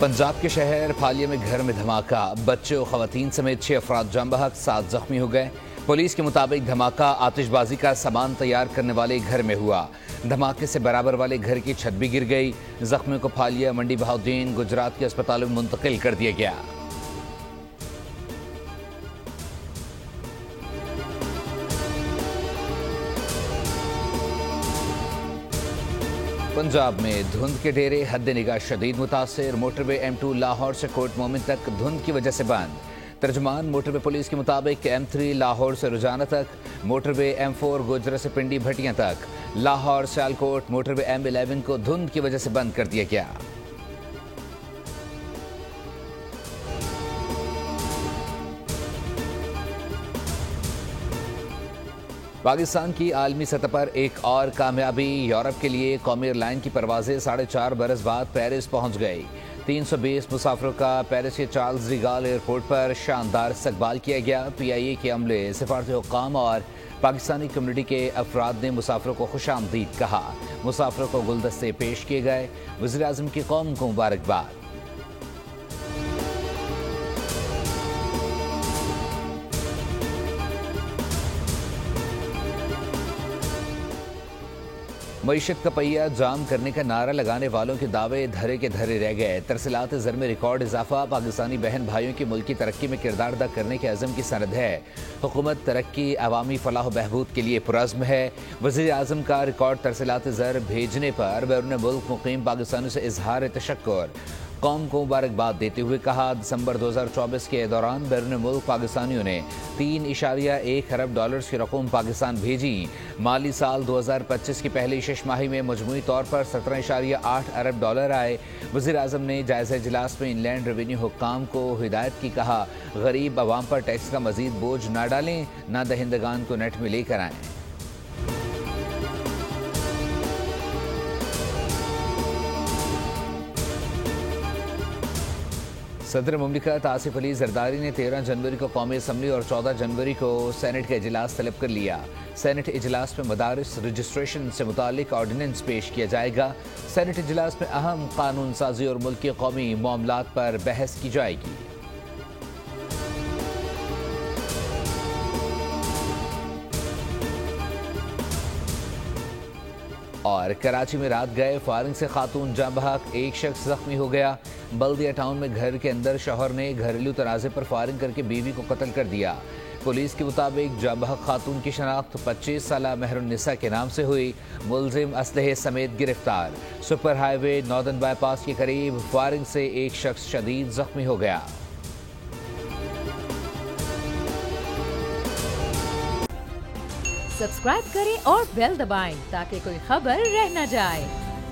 पंजाब के शहर फालिया में घर में धमाका, बच्चे और खवातीन समेत 6 अफराद जाम बहक, 7 जख्मी हो गए। पुलिस के मुताबिक धमाका आतिशबाजी का सामान तैयार करने वाले घर में हुआ। धमाके से बराबर वाले घर की छत भी गिर गई। जख्मियों को फालिया, मंडी बहाउद्दीन, गुजरात के अस्पतालों में मुंतकिल कर दिया गया। पंजाब में धुंध के डेरे हद निगाह शदीद मुतासिर। मोटरवे M2 लाहौर से कोट मोमिन तक धुंध की वजह से बंद। तर्जमान मोटरवे पुलिस के मुताबिक M3 लाहौर से रुजाना तक, मोटरवे M4 गुजरा से पिंडी भटियां तक, लाहौर सियालकोट मोटरवे M11 को धुंध की वजह से बंद कर दिया गया। पाकिस्तान की आलमी सतह पर एक और कामयाबी, यूरोप के लिए कौमी एयरलाइन की परवाजें 4.5 बरस बाद पेरिस पहुंच गई। 320 मुसाफिरों का पेरिस के चार्ल्स डी गॉल एयरपोर्ट पर शानदार इस्तकबाल किया गया। PIA के अमले, सिफारती हुक्काम और पाकिस्तानी कम्युनिटी के अफराद ने मुसाफिरों को खुशामदीद कहा। मुसाफिरों को गुलदस्ते पेश किए गए। वज़ीर आज़म की कौम को मुबारकबाद। मईशत का पहिया जाम करने का नारा लगाने वालों के दावे धरे के धरे रह गए। तरसीलात ज़र में रिकॉर्ड इजाफा पाकिस्तानी बहन भाइयों की मुल्की तरक्की में किरदार अदा करने के अज़म की सनद है। हुकूमत तरक्की, अवामी फलाह बहबूद के लिए पुरज़्म है। वज़ीर आज़म का रिकॉर्ड तरसीलात ज़र भेजने पर बैरून मुल्क मुकीम पाकिस्तानियों से इजहार तशक्कुर। कौम को मुबारकबाद देते हुए कहा, दिसंबर 2024 के दौरान बैरून मुल्क पाकिस्तानियों ने $3.1 अरब की रकम पाकिस्तान भेजी। माली साल 2025 की पहली छमाही में मजमूई तौर पर $17.8 अरब आए। वज़ीर आज़म ने जायज़ा इजलास में इनलैंड रेवेन्यू हुक्काम को हिदायत की, कहा गरीब अवाम पर टैक्स का मजीद बोझ न डालें, न दहिंदगान को नेट में लेकर आएँ। सदर मुमलिकत आसिफ अली जरदारी ने 13 जनवरी को कौमी असम्बली और 14 जनवरी को सेनेट का इजलास तलब कर लिया। सेनेट इजलास में मदारिस रजिस्ट्रेशन से मुतालिक ऑर्डिनेंस पेश किया जाएगा। सेनेट इजलास में अहम कानून साजी और मुल्क के कौमी मामलात पर बहस की जाएगी। और कराची में रात गए फायरिंग से खातून जाम बहक, एक शख्स जख्मी हो गया। बल्दिया टाउन में घर के अंदर शौहर ने घरेलू तनाज़े पर फायरिंग करके बीवी को कत्ल कर दिया। पुलिस के मुताबिक जाम बहक खातून की शनाख्त 25 साला मेहरुन्निसा के नाम से हुई। मुलजिम असलहे समेत गिरफ्तार। सुपर हाईवे नॉर्दर्न बाईपास के करीब फायरिंग से एक शख्स शदीद जख्मी हो गया। सब्सक्राइब करें और बेल दबाएं ताकि कोई खबर रह न जाए।